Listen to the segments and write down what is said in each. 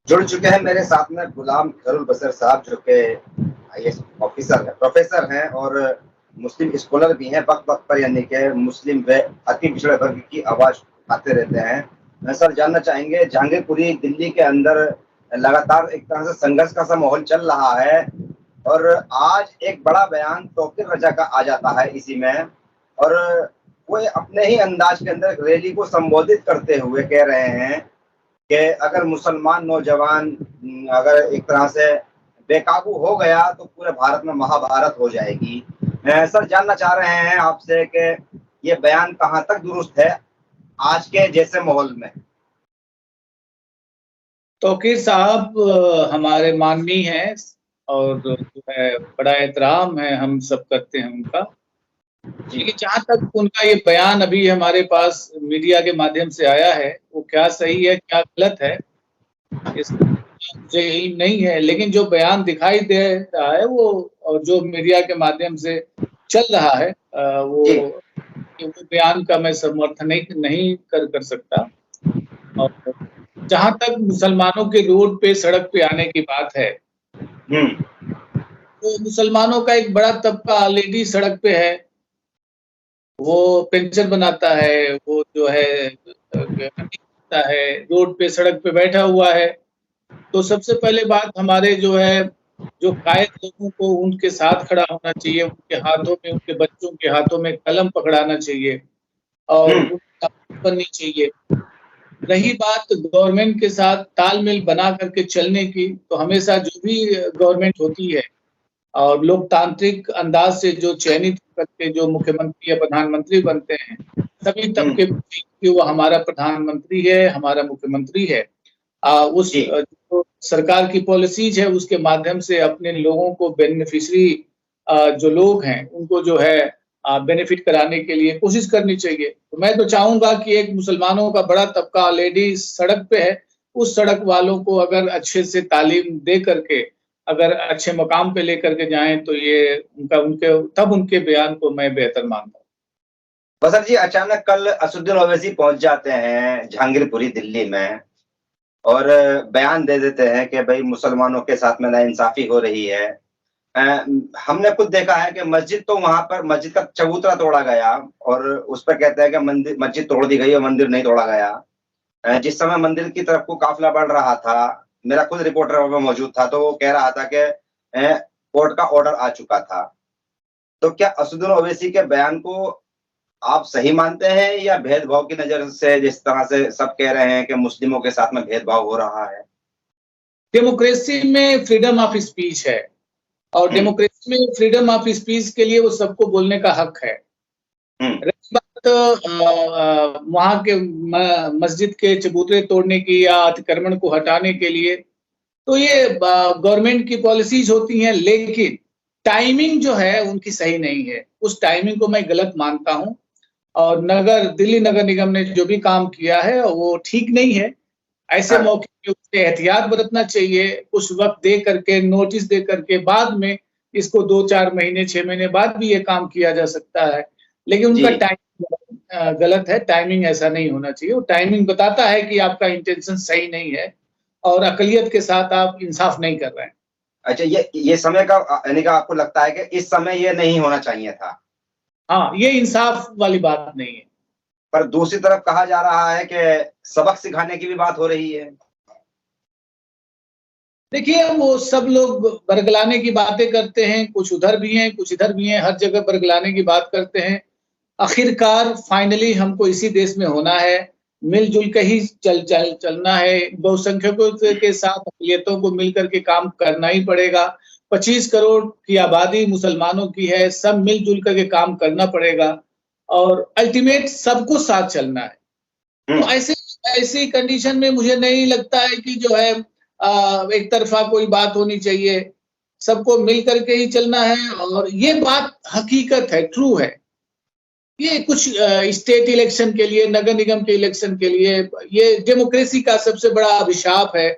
जुड़ चुके हैं मेरे साथ में गुलाम खैरुल बसर साहब, जो कि आईएएस ऑफिसर है, प्रोफेसर हैं और मुस्लिम स्कॉलर भी हैं। वक्त वक्त पर यानी कि मुस्लिम व अति पिछड़े वर्ग की आवाज उठाते रहते हैं। सर, जानना चाहेंगे, जहांगीरपुरी दिल्ली के अंदर लगातार एक तरह से संघर्ष का सा माहौल चल रहा है और आज एक बड़ा बयान तौकीर रजा का आ जाता है इसी में, और वो अपने ही अंदाज के अंदर रैली को संबोधित करते हुए कह रहे हैं कि अगर मुसलमान नौजवान अगर एक तरह से बेकाबू हो गया तो पूरे भारत में महाभारत हो जाएगी। सर, जानना चाह रहे हैं आपसे कि ये बयान कहाँ तक दुरुस्त है आज के जैसे माहौल में। तौकीर साहब हमारे माननीय हैं और जो है बड़ा एहतराम है, हम सब करते हैं उनका। लेकिन जहाँ तक उनका ये बयान अभी हमारे पास मीडिया के माध्यम से आया है, वो क्या सही है क्या गलत है इसका मुझे इल्म नहीं है, लेकिन जो बयान दिखाई दे रहा है वो और जो मीडिया के माध्यम से चल रहा है वो बयान का मैं समर्थन नहीं कर सकता। और जहाँ तक मुसलमानों के रोड पे सड़क पे आने की बात है, तो मुसलमानों का एक बड़ा तबका ऑलरेडी सड़क पे है। वो पेंशन बनाता है, वो जो है रोड पे सड़क पे बैठा हुआ है। तो सबसे पहले बात हमारे जो है जो कायद लोगों को उनके साथ खड़ा होना चाहिए, उनके हाथों में, उनके बच्चों के हाथों में कलम पकड़ाना चाहिए और उनकी बननी चाहिए। रही बात गवर्नमेंट के साथ तालमेल बना करके चलने की, तो हमेशा जो भी गवर्नमेंट होती है और लोकतांत्रिक अंदाज से जो चयनित करके जो मुख्यमंत्री या प्रधानमंत्री बनते हैं, सभी तबके कि वो हमारा प्रधानमंत्री है, हमारा मुख्यमंत्री है, उस जो सरकार की पॉलिसीज है उसके माध्यम से अपने लोगों को बेनिफिशियरी जो लोग हैं उनको जो है बेनिफिट कराने के लिए कोशिश करनी चाहिए। तो मैं तो चाहूंगा कि एक मुसलमानों का बड़ा तबका ऑलरेडी सड़क पे है, उस सड़क वालों को अगर अच्छे से तालीम दे करके अगर अच्छे मकाम पे लेकर के जाएं तो ये उनके बयान को मैं बेहतर मानता हूँ। बसर जी, अचानक कल असदुद्दीन ओवैसी पहुंच जाते हैं जहांगीरपुरी दिल्ली में और बयान दे देते हैं कि भाई मुसलमानों के साथ में नाइंसाफी हो रही है। हमने खुद देखा है कि मस्जिद तो वहां पर मस्जिद का चबूतरा तोड़ा गया और उस पर कहते हैं कि मस्जिद तोड़ दी गई और मंदिर नहीं तोड़ा गया। जिस समय मंदिर की तरफ को काफिला बढ़ रहा था, मेरा खुद रिपोर्टर वहां पर मौजूद था, तो वो कह रहा था कि कोर्ट का ऑर्डर आ चुका था। तो क्या असदुद्दीन ओवैसी के बयान को आप सही मानते हैं या भेदभाव की नजर से, जिस तरह से सब कह रहे हैं कि मुस्लिमों के साथ में भेदभाव हो रहा है? डेमोक्रेसी में फ्रीडम ऑफ स्पीच है और डेमोक्रेसी में फ्रीडम ऑफ स्पीच के लिए वो सबको बोलने का हक है। रही बात वहां के मस्जिद के चबूतरे तोड़ने की या अतिक्रमण को हटाने के लिए, तो ये गवर्नमेंट की पॉलिसीज होती हैं, लेकिन टाइमिंग जो है उनकी सही नहीं है। उस टाइमिंग को मैं गलत मानता हूं और दिल्ली नगर निगम ने जो भी काम किया है वो ठीक नहीं है। ऐसे मौके पे उसे एहतियात बरतना चाहिए, कुछ वक्त दे करके, नोटिस दे करके, बाद में इसको 2-4 महीने 6 महीने बाद भी ये काम किया जा सकता है। लेकिन उनका टाइमिंग गलत है, टाइमिंग ऐसा नहीं होना चाहिए। वो टाइमिंग बताता है कि आपका इंटेंशन सही नहीं है और अकलियत के साथ आप इंसाफ नहीं कर रहे हैं। अच्छा, ये समय का यानी कि आपको लगता है कि इस समय ये नहीं होना चाहिए था? हाँ, ये इंसाफ वाली बात नहीं है। पर दूसरी तरफ कहा जा रहा है कि सबक सिखाने की भी बात हो रही है। देखिए, वो सब लोग बरगलाने की बातें करते हैं, कुछ उधर भी हैं, कुछ इधर भी हैं, हर जगह बरगलाने की बात करते हैं। आखिरकार फाइनली हमको इसी देश में होना है, मिलजुल के ही चलना है। बहुसंख्यकों के साथ अक़लियतों को मिलकर के काम करना ही पड़ेगा। 25 करोड़ की आबादी मुसलमानों की है, सब मिलजुल करके काम करना पड़ेगा और अल्टीमेट सबको साथ चलना है। तो ऐसी कंडीशन में मुझे नहीं लगता है कि जो है एक तरफा कोई बात होनी चाहिए। सबको मिल करके ही चलना है और ये बात हकीकत है, ट्रू है। ये कुछ स्टेट इलेक्शन के लिए, नगर निगम के इलेक्शन के लिए, ये डेमोक्रेसी का सबसे बड़ा अभिशाप है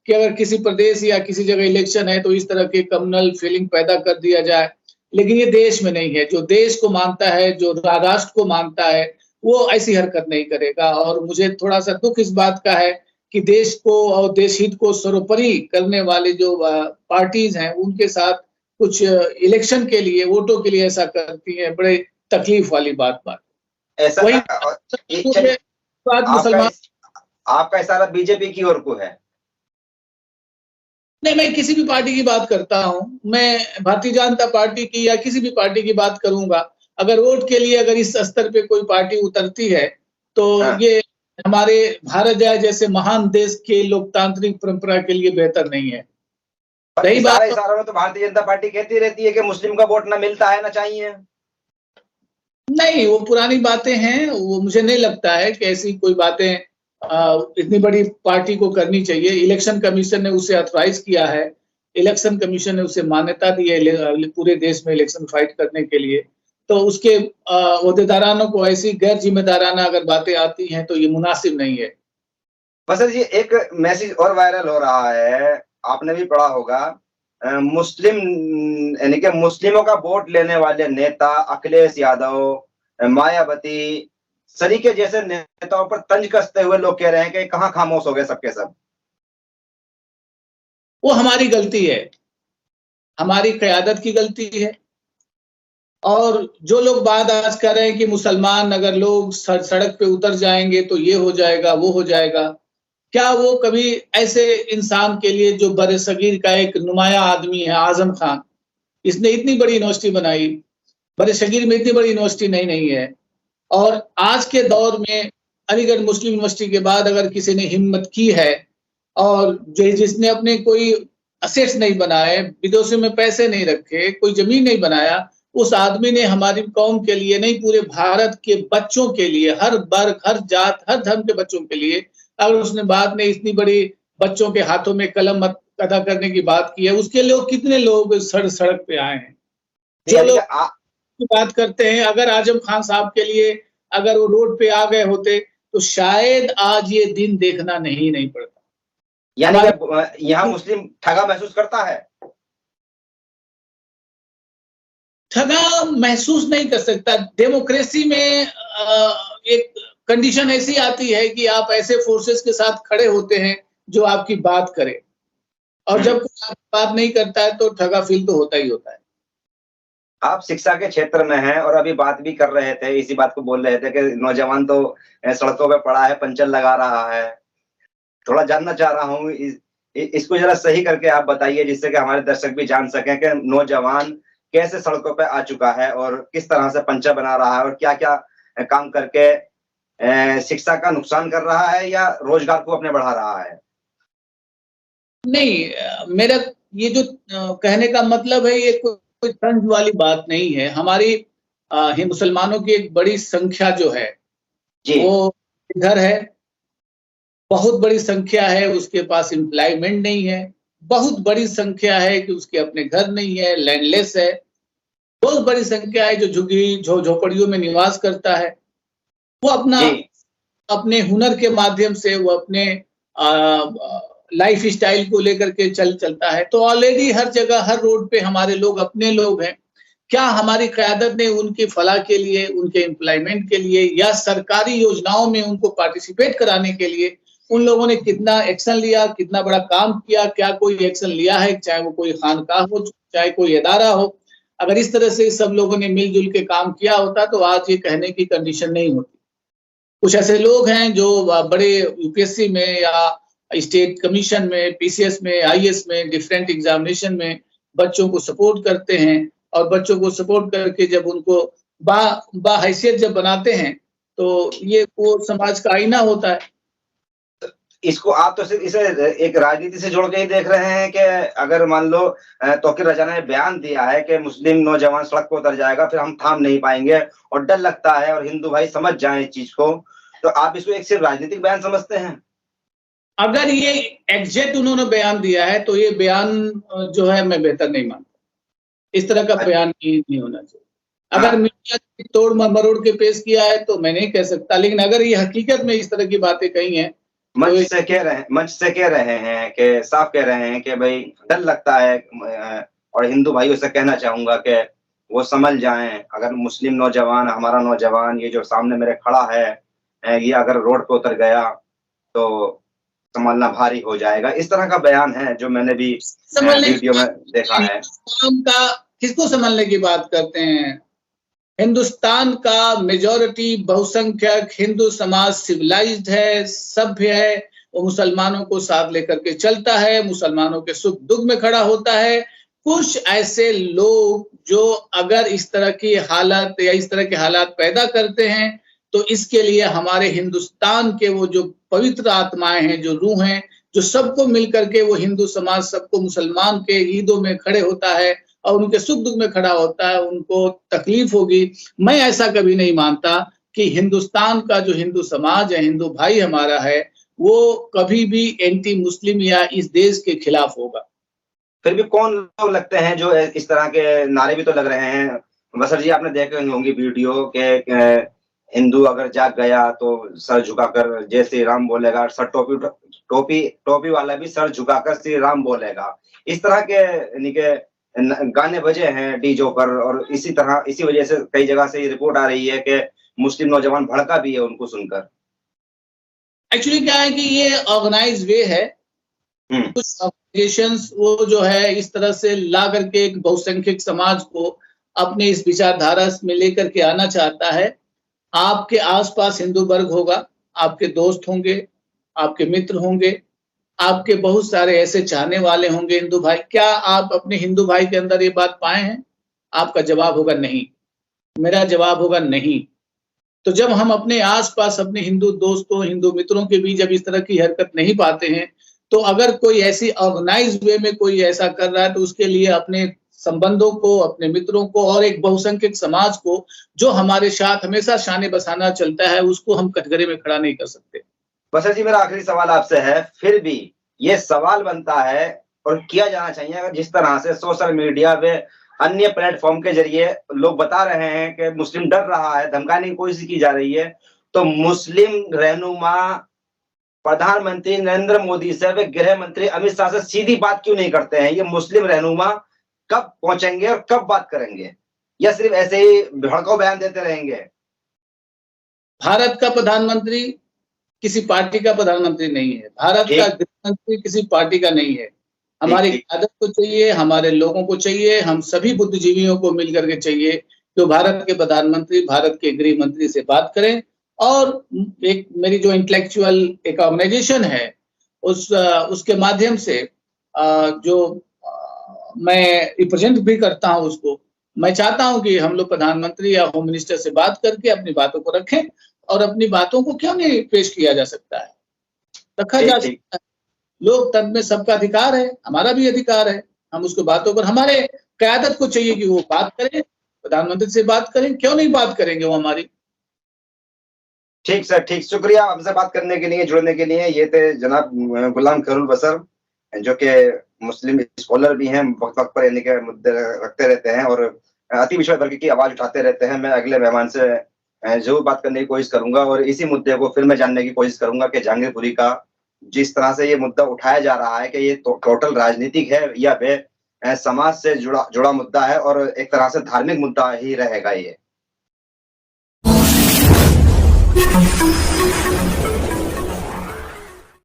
कि अगर किसी प्रदेश या किसी जगह इलेक्शन है तो इस तरह के कम्युनल फीलिंग पैदा कर दिया जाए। लेकिन ये देश में नहीं है। जो देश को मानता है, जो राष्ट्र को मानता है, वो ऐसी हरकत नहीं करेगा। और मुझे थोड़ा सा दुख इस बात का है कि देश को और देश हित को सर्वोपरि करने वाले जो पार्टीज हैं उनके साथ कुछ इलेक्शन के लिए, वोटों के लिए ऐसा करती है, बड़े तकलीफ वाली बात ऐसा वही चलिए, बात आपका मुसलमान। आपका इशारा बीजेपी की ओर को है। नहीं, मैं किसी भी पार्टी की बात करता हूं, मैं भारतीय जनता पार्टी की या किसी भी पार्टी की बात करूंगा। अगर वोट के लिए अगर इस स्तर पे कोई पार्टी उतरती है तो हाँ। ये हमारे भारत जैसे महान देश के लोकतांत्रिक परंपरा के लिए बेहतर नहीं है। पर रही इशारा बात, इशारा में तो भारतीय जनता पार्टी कहती रहती है कि मुस्लिम का वोट ना मिलता है ना चाहिए। नहीं, वो पुरानी बातें हैं, वो मुझे नहीं लगता है कि ऐसी कोई बातें इतनी बड़ी पार्टी को करनी चाहिए। इलेक्शन कमीशन ने उसे ऑथराइज किया है, इलेक्शन कमीशन ने उसे मान्यता दी है पूरे देश में इलेक्शन फाइट करने के लिए। तो उसके ओहदेदारानों को ऐसी गैर जिम्मेदाराना अगर बातें आती हैं तो ये मुनासिब नहीं है। बसर जी, एक मैसेज और वायरल हो रहा है, आपने भी पढ़ा होगा। मुस्लिम यानी कि मुस्लिमों का वोट लेने वाले नेता अखिलेश यादव, मायावती सरीके जैसे नेताओं पर तंज कसते हुए लोग कह रहे हैं कि कहां खामोश हो गए सबके सब। वो हमारी गलती है, हमारी क़यादत की गलती है। और जो लोग बात आज कर रहे हैं कि मुसलमान अगर लोग सड़क पे उतर जाएंगे तो ये हो जाएगा, वो हो जाएगा, क्या वो कभी ऐसे इंसान के लिए जो बरसगीर का एक नुमाया आदमी है, आजम खान, इसने इतनी बड़ी यूनिवर्सिटी बनाई, बरसगीर में इतनी बड़ी यूनिवर्सिटी नहीं है। और आज के दौर में अलीगढ़ मुस्लिम यूनिवर्सिटी के बाद अगर किसी ने हिम्मत की है और जिसने अपने कोई असेट्स नहीं बनाए, विदेशों में पैसे नहीं रखे, कोई जमीन नहीं बनाया, उस आदमी ने हमारी कौम के लिए नहीं, पूरे भारत के बच्चों के लिए, हर वर्ग, हर जात, हर धर्म के बच्चों के लिए, अगर उसने बाद में इतनी बड़ी बच्चों के हाथों में कलम अदा करने की बात की है, उसके लिए कितने लोग सड़क पे आए हैं। जो लोग बात करते हैं, अगर आजम खान साहब के लिए अगर वो रोड पे आ गए होते तो शायद आज ये दिन देखना नहीं पड़ता। यानी कि यहाँ मुस्लिम ठगा महसूस करता है। ठगा महसूस नहीं कर सकता। डेमोक्रेसी में एक कंडीशन ऐसी आती है कि आप ऐसे फोर्सेस के साथ खड़े होते हैं जो आपकी बात करे, और जब कोई आपकी बात नहीं करता है तो ठगा फील तो होता ही होता है। आप शिक्षा के क्षेत्र में हैं और अभी बात भी कर रहे थे, इसी बात को बोल रहे थे कि नौजवान तो सड़कों पे पड़ा है, पंचर लगा रहा है। थोड़ा जानना चाह रहा हूँ, इसको जरा सही करके आप बताइए, जिससे कि हमारे दर्शक भी जान सकें कि नौजवान कैसे सड़कों पे आ चुका है और किस तरह से पंचर बना रहा है और क्या-क्या काम करके शिक्षा का नुकसान कर रहा है या रोजगार को अपने बढ़ा रहा है। नहीं, मेरा ये जो कहने का मतलब है, ये कोई तंज वाली बात नहीं है। हमारी मुसलमानों की एक बड़ी संख्या जो है वो इधर है, बहुत बड़ी संख्या है उसके पास एम्प्लॉयमेंट नहीं है, बहुत बड़ी संख्या है कि उसके अपने घर नहीं है, लैंडलेस है, बहुत बड़ी संख्या है जो झुग्गी झोपड़ियों में निवास करता है। वो अपने हुनर के माध्यम से वो अपने लाइफ स्टाइल को लेकर के चलता है। तो ऑलरेडी हर जगह, हर रोड पे हमारे लोग अपने लोग हैं। क्या हमारी क़यादत ने उनकी फलाह के लिए, उनके एम्प्लॉयमेंट के लिए या सरकारी योजनाओं में उनको पार्टिसिपेट कराने के लिए उन लोगों ने कितना एक्शन लिया, कितना बड़ा काम किया, क्या कोई एक्शन लिया है? चाहे वो कोई खानकाह हो, चाहे कोई इदारा हो। अगर इस तरह से सब लोगों ने मिलजुल के काम किया होता तो आज ये कहने की कंडीशन नहीं होती। कुछ ऐसे लोग हैं जो बड़े यूपीएससी में या स्टेट कमीशन में, पीसीएस में, आईएएस में, डिफरेंट एग्जामिनेशन में बच्चों को सपोर्ट करते हैं, और बच्चों को सपोर्ट करके जब उनको बाहैसियत जब बनाते हैं तो ये वो समाज का आईना होता है। इसको आप तो सिर्फ इसे एक राजनीति से जोड़ के ही देख रहे हैं कि अगर मान लो तौकीर रजाना ने बयान दिया है कि मुस्लिम नौजवान सड़क पर उतर जाएगा, फिर हम थाम नहीं पाएंगे और डर लगता है और हिंदू भाई समझ जाएं इस चीज को, तो आप इसको एक सिर्फ राजनीतिक बयान समझते हैं? अगर ये एग्जैक्ट उन्होंने बयान दिया है तो ये बयान जो है मैं बेहतर नहीं मानता। इस तरह का बयान नहीं होना चाहिए। अगर मीडिया ने तोड़ मरोड़ के पेश किया है तो मैं नहीं कह सकता, लेकिन अगर ये हकीकत में इस तरह की बातें कही हैं, मंच से कह रहे हैं कि साफ कह रहे हैं कि भाई डर लगता है, और हिंदू भाइयों से कहना चाहूंगा कि वो समझ जाएं, अगर मुस्लिम नौजवान, हमारा नौजवान ये जो सामने मेरे खड़ा है, ये अगर रोड पे उतर गया तो संभालना भारी हो जाएगा, इस तरह का बयान है जो मैंने भी वीडियो में देखा है। का किसको संभालने की बात करते हैं? हिंदुस्तान का मेजॉरिटी बहुसंख्यक हिंदू समाज सिविलाइज्ड है, सभ्य है, वो मुसलमानों को साथ लेकर के चलता है, मुसलमानों के सुख दुख में खड़ा होता है। कुछ ऐसे लोग जो अगर इस तरह की हालत या इस तरह के हालात पैदा करते हैं तो इसके लिए हमारे हिंदुस्तान के वो जो पवित्र आत्माएं हैं, जो रूह हैं, जो सबको मिलकर के वो हिंदू समाज सबको मुसलमान के ईदों में खड़े होता है और उनके सुख दुख में खड़ा होता है, उनको तकलीफ होगी। मैं ऐसा कभी नहीं मानता कि हिंदुस्तान का जो हिंदू समाज है, हिंदू भाई हमारा है, वो कभी भी एंटी मुस्लिम या इस देश के खिलाफ होगा। फिर भी कौन लोग लगते हैं जो इस तरह के नारे भी तो लग रहे हैं? बसर जी, आपने देखे होंगे वीडियो के हिंदू अगर जाग गया तो सर झुकाकर जय श्री राम बोलेगा, सर टोपी वाला भी सर झुकाकर श्री राम बोलेगा। इस तरह के यानी के गाने बजे हैं डीजो पर, और इसी वजह से कई जगह से ये रिपोर्ट आ रही है कि मुस्लिम नौजवान भड़का भी है उनको सुनकर। एक्चुअली क्या है कि ये ऑर्गेनाइज वे है। कुछ ऑर्गेनाइजेशंस वो जो है इस तरह से ला करके एक बहुसंख्यक समाज को अपने इस विचारधारा में लेकर के आना चाहता है। आपके आसपास हिंदू वर्ग होगा, आपके दोस्त होंगे, आपके मित्र होंगे, आपके बहुत सारे ऐसे चाहने वाले होंगे हिंदू भाई। क्या आप अपने हिंदू भाई के अंदर ये बात पाए हैं? आपका जवाब होगा नहीं, मेरा जवाब होगा नहीं। तो जब हम अपने आसपास अपने हिंदू दोस्तों, हिंदू मित्रों के बीच जब इस तरह की हरकत नहीं पाते हैं, तो अगर कोई ऐसी ऑर्गेनाइज वे में कोई ऐसा कर रहा है तो उसके लिए अपने संबंधों को, अपने मित्रों को और एक बहुसंख्यक समाज को जो हमारे साथ हमेशा शाने बसाना चलता है, उसको हम कटघरे में खड़ा नहीं कर सकते। बसर जी, मेरा आखिरी सवाल आपसे है, फिर भी ये सवाल बनता है और किया जाना चाहिए, अगर जिस तरह से सोशल मीडिया पे अन्य प्लेटफॉर्म के जरिए लोग बता रहे हैं कि मुस्लिम डर रहा है, धमकाने की कोशिश की जा रही है, तो मुस्लिम रहनुमा प्रधानमंत्री नरेंद्र मोदी से वे गृह मंत्री अमित शाह से सीधी बात क्यों नहीं करते हैं? ये मुस्लिम रहनुमा कब पहुंचेंगे और कब बात करेंगे, या सिर्फ ऐसे ही भड़काऊ बयान देते रहेंगे? भारत का प्रधानमंत्री किसी पार्टी का प्रधानमंत्री नहीं है, भारत का गृह मंत्री किसी पार्टी का नहीं है। हमारी क़यादत को चाहिए, हमारे लोगों को चाहिए, हम सभी बुद्धिजीवियों को मिलकर के चाहिए जो भारत के प्रधानमंत्री, भारत के गृह मंत्री से बात करें। और एक मेरी जो इंटेलेक्चुअल एक ऑर्गेनाइजेशन है उसके माध्यम से जो मैं रिप्रेजेंट भी करता हूं, उसको मैं चाहता हूं कि हम लोग प्रधानमंत्री या होम मिनिस्टर से बात करके अपनी बातों को रखें, और अपनी बातों को क्यों नहीं पेश किया जा सकता है, रखा जा सकता है। लोकतंत्र में सबका अधिकार है, हमारा भी अधिकार है, हम उसको बातों पर, हमारे क़यादत को चाहिए कि वो बात करें, प्रधानमंत्री से बात करें, क्यों नहीं बात करेंगे वो हमारी। ठीक सर, ठीक, शुक्रिया हमसे बात करने के लिए, जुड़ने के लिए। ये थे जनाब गुलाम खैरुल बसर, जो कि मुस्लिम स्कॉलर भी हैं, वक्त वक्त पर यानी के मुद्दे रखते रहते हैं और अति पिछड़े वर्ग की आवाज उठाते रहते हैं। मैं अगले मेहमान से जरूर बात करने की कोशिश करूंगा और इसी मुद्दे को फिर मैं जानने की कोशिश करूंगा कि जहांगीरपुरी का जिस तरह से ये मुद्दा उठाया जा रहा है कि ये टोटल राजनीतिक है या फिर समाज से जुड़ा मुद्दा है और एक तरह से धार्मिक मुद्दा ही रहेगा ये।